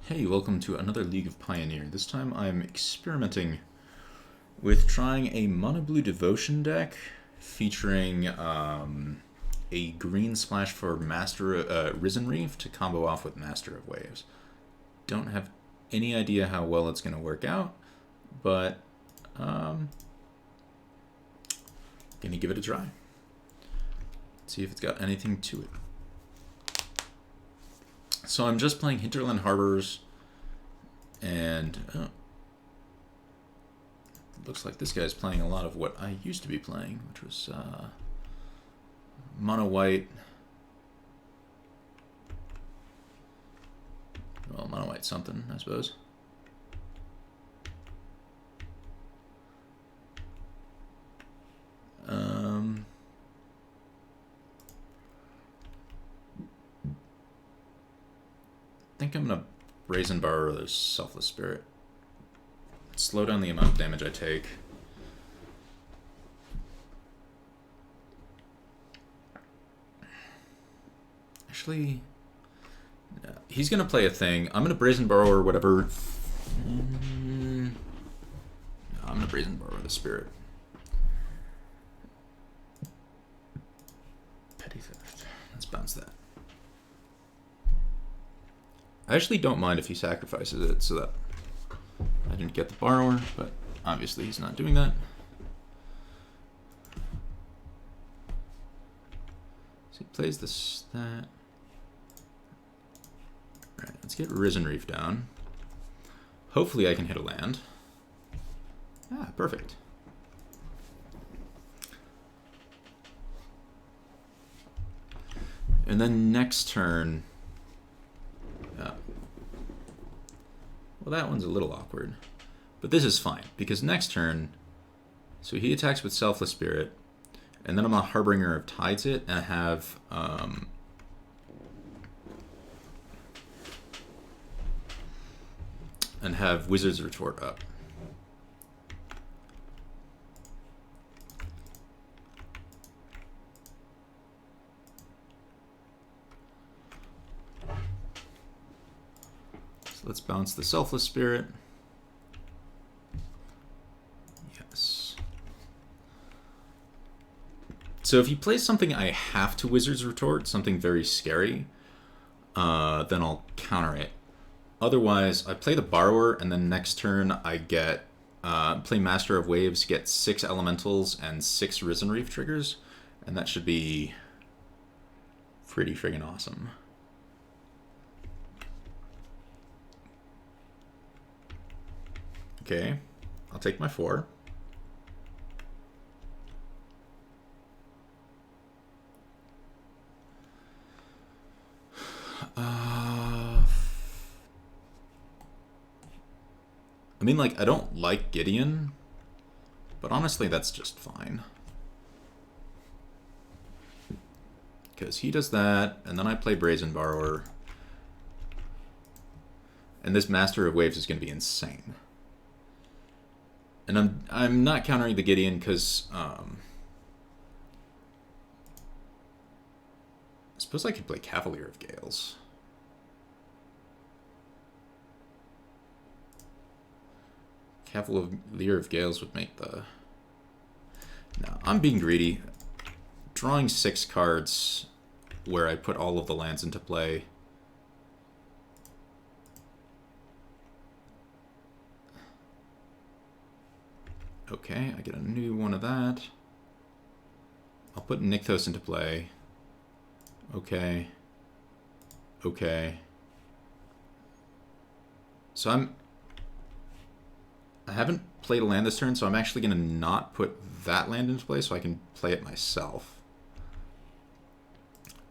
Hey, welcome to another League of Pioneer. This time I'm experimenting with trying a mono blue devotion deck featuring a green splash for Risen Reef to combo off with Master of Waves. Don't have any idea how well it's going to work out, but going to give it a try. See if it's got anything to it. So I'm just playing Hinterland Harbors, and looks like this guy's playing a lot of what I used to be playing, which was mono white. Well, mono white something, I suppose. I think I'm gonna Brazen Bar or the Selfless Spirit. Slow down the amount of damage I take. Actually, no, he's gonna play a thing. I'm gonna Brazen Borrow or whatever. No, I'm gonna Brazen Borrow the Spirit. Petty Theft. Let's bounce that. I actually don't mind if he sacrifices it so that I didn't get the Borrower, but obviously he's not doing that. So he plays this, that. Alright, let's get Risen Reef down. Hopefully I can hit a land. Ah, perfect. And then next turn... Well, that one's a little awkward. But this is fine, because next turn... So he attacks with Selfless Spirit, and then I'm a Harbinger of Tides it, and I have... and have Wizard's Retort up. So let's bounce the Selfless Spirit. Yes. So if he plays something I have to Wizard's Retort, something very scary, then I'll counter it. Otherwise, I play the Borrower, and then next turn I get play Master of Waves, get 6 Elementals and 6 Risen Reef triggers, and that should be pretty friggin' awesome. Okay, I'll take my 4. I mean, like, I don't like Gideon, but honestly, that's just fine. Because he does that, and then I play Brazen Borrower. And this Master of Waves is going to be insane. And I'm not countering the Gideon because I suppose I could play Cavalier of Gales. Cavalier of Gales would make the... No, I'm being greedy. Drawing 6 cards where I put all of the lands into play. Okay, I get a new one of that. I'll put Nykthos into play. Okay. Okay. So I haven't played a land this turn, so I'm actually going to not put that land into play so I can play it myself.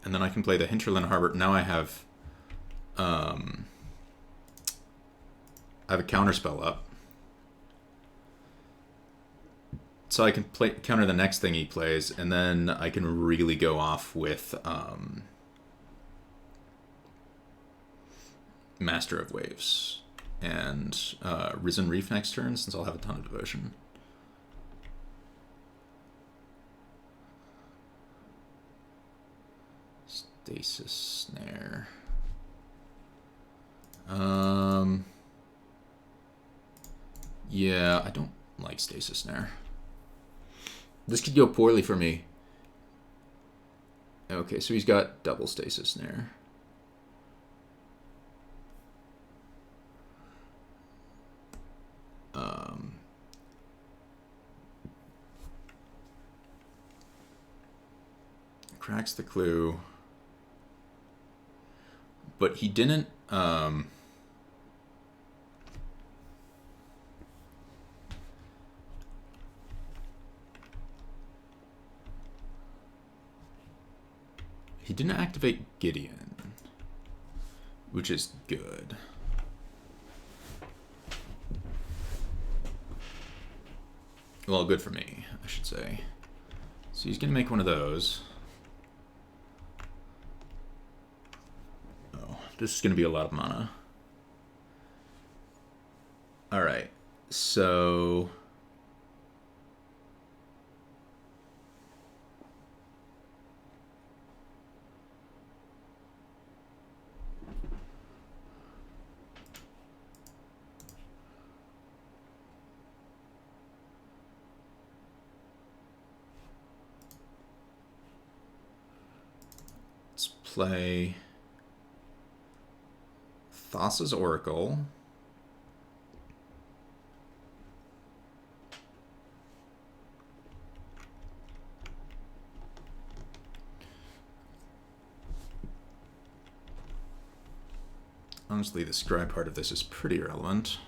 And then I can play the Hinterland Harbor. Now I have a counterspell up. So I can counter the next thing he plays, and then I can really go off with Master of Waves and Risen Reef next turn, since I'll have a ton of Devotion. Stasis Snare. Yeah, I don't like Stasis Snare. This could go poorly for me. Okay, so he's got double Stasis Snare. Cracks the clue. But he didn't... he didn't activate Gideon, which is good. Well, good for me, I should say. So he's going to make one of those. Oh, this is going to be a lot of mana. Alright, so... let's play Thassa's Oracle. Honestly, the scry part of this is pretty irrelevant.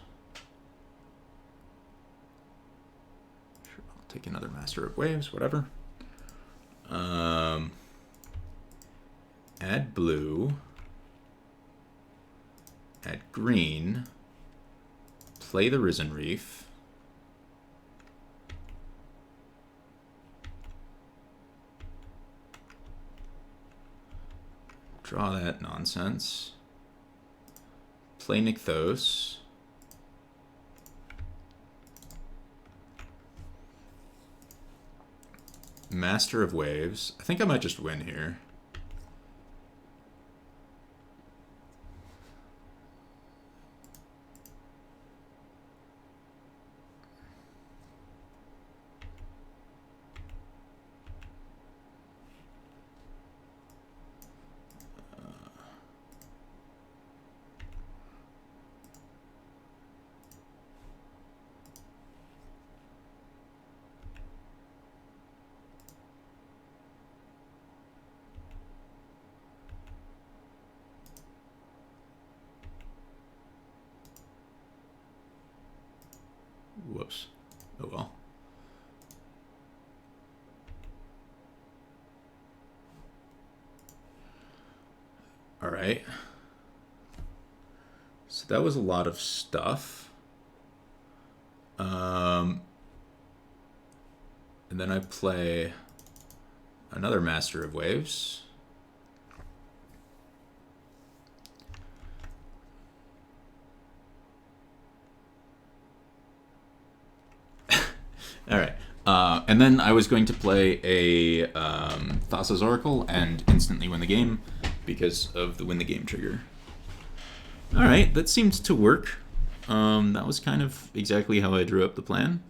Sure, I'll take another Master of Waves, whatever. Add blue. Add green. Play the Risen Reef. Draw that nonsense. Play Nykthos. Master of Waves. I think I might just win here. Whoops. Oh well. All right. So that was a lot of stuff. And then I play another Master of Waves. All right. And then I was going to play a Thassa's Oracle and instantly win the game because of the win the game trigger. All right, that seemed to work. That was kind of exactly how I drew up the plan.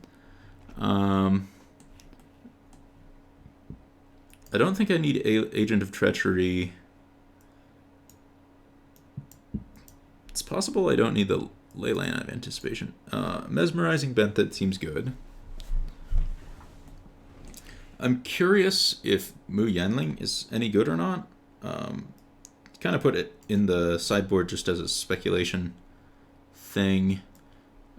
I don't think I need Agent of Treachery. It's possible I don't need the Leyline of Anticipation. Mesmerizing Benthet seems good. I'm curious if Mu Yanling is any good or not. Kind of put it in the sideboard just as a speculation thing.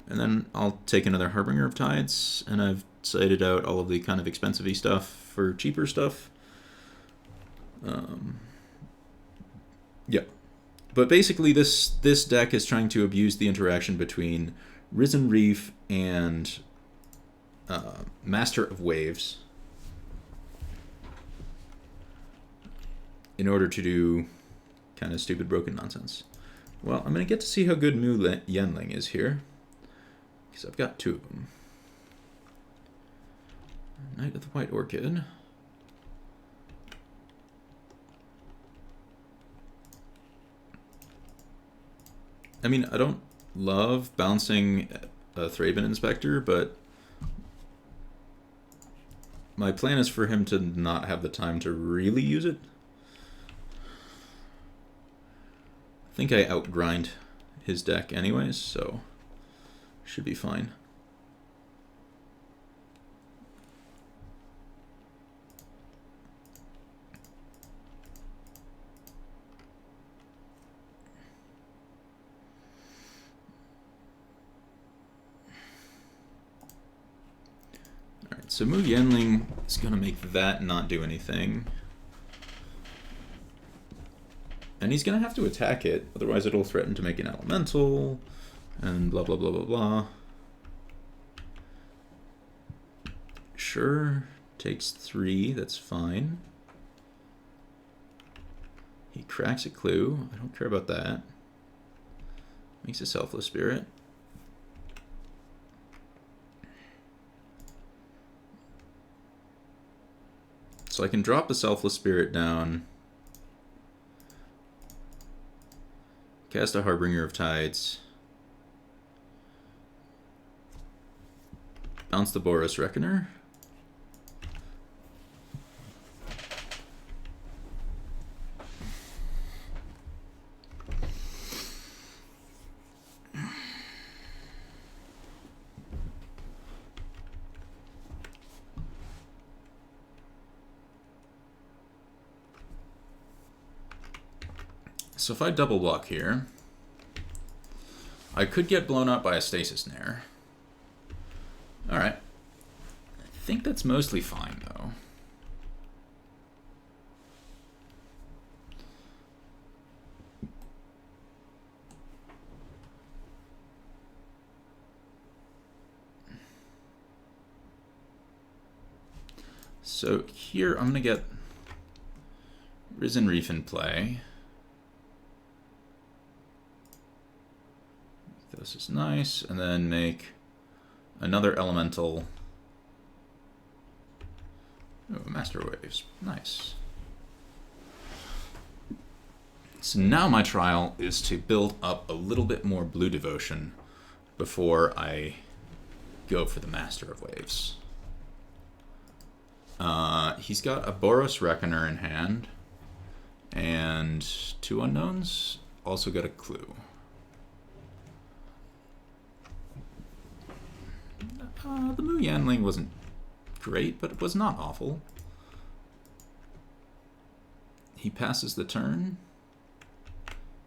And then I'll take another Harbinger of Tides, and I've cited out all of the kind of expensive-y stuff for cheaper stuff. Yeah. But basically this deck is trying to abuse the interaction between Risen Reef and Master of Waves in order to do kind of stupid broken nonsense. Well, I'm going to get to see how good Mu Yanling is here, because I've got two of them. Knight of the White Orchid. I mean, I don't love bouncing a Thraben Inspector, but my plan is for him to not have the time to really use it. I think I outgrind his deck anyways, so should be fine. Alright, so Mu Yanling is going to make that not do anything. And he's going to have to attack it, otherwise it'll threaten to make an elemental, and blah blah blah blah blah. Sure, takes 3, that's fine. He cracks a clue, I don't care about that. Makes a Selfless Spirit. So I can drop the Selfless Spirit down, cast a Harbinger of Tides, bounce the Boros Reckoner. So if I double block here, I could get blown up by a Stasis Snare. Alright. I think that's mostly fine, though. So here I'm going to get Risen Reef in play. This is nice, and then make another elemental. Oh, Master Waves, nice. So now my trial is to build up a little bit more blue devotion before I go for the Master of Waves. He's got a Boros Reckoner in hand, and 2 unknowns, also got a clue. The Mu Yanling wasn't great, but it was not awful. He passes the turn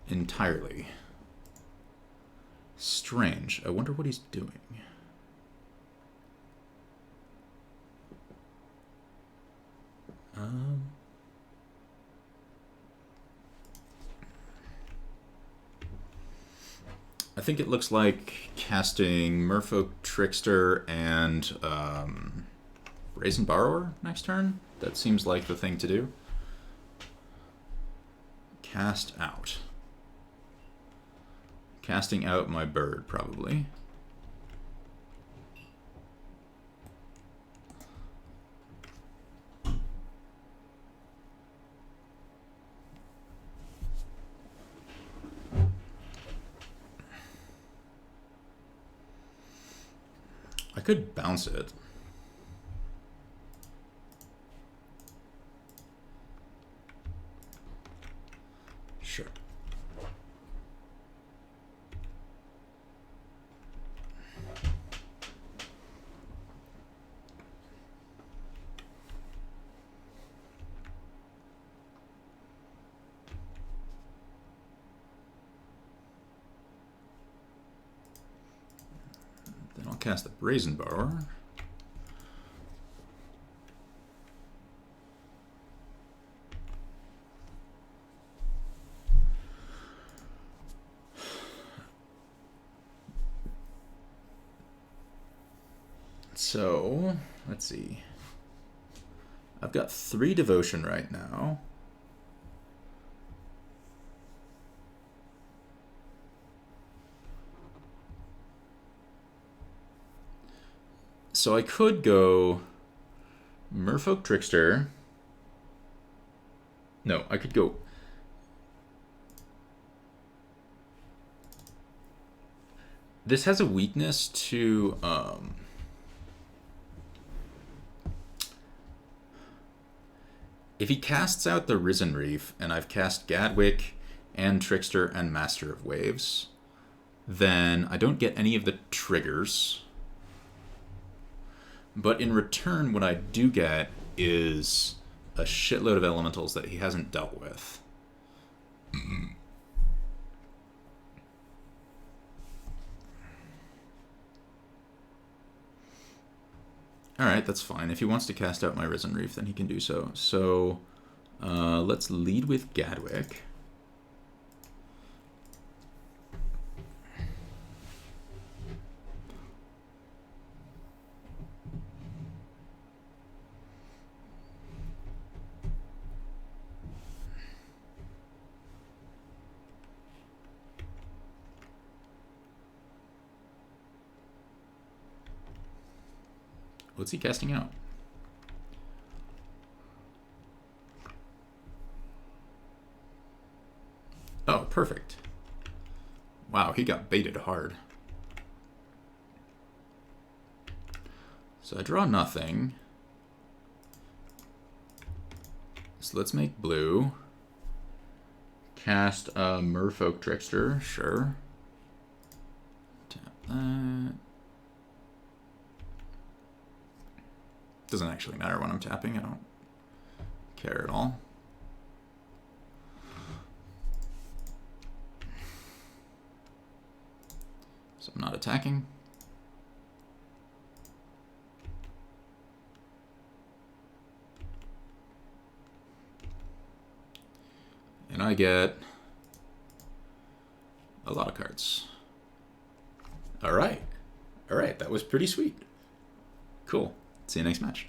entirely. Strange. I wonder what he's doing. I think it looks like casting Merfolk Trickster and Brazen Borrower next turn. That seems like the thing to do. Cast out. Casting out my bird, probably. I could bounce it. Sure. Then I'll cast the Brazen Borrower. So, let's see. I've got 3 devotion right now. So I could go Merfolk Trickster. No, I could go... This has a weakness to if he casts out the Risen Reef, and I've cast Gadwick and Trickster and Master of Waves, then I don't get any of the triggers. But in return, what I do get is a shitload of elementals that he hasn't dealt with. Alright, that's fine. If he wants to cast out my Risen Reef, then he can do so. So, let's lead with Gadwick. What's he casting out? Oh, perfect. Wow, he got baited hard. So I draw nothing. So let's make blue. Cast a Merfolk Trickster, sure. Tap that. Doesn't actually matter when I'm tapping, I don't care at all. So I'm not attacking. And I get a lot of cards. All right, that was pretty sweet. Cool. See you next match.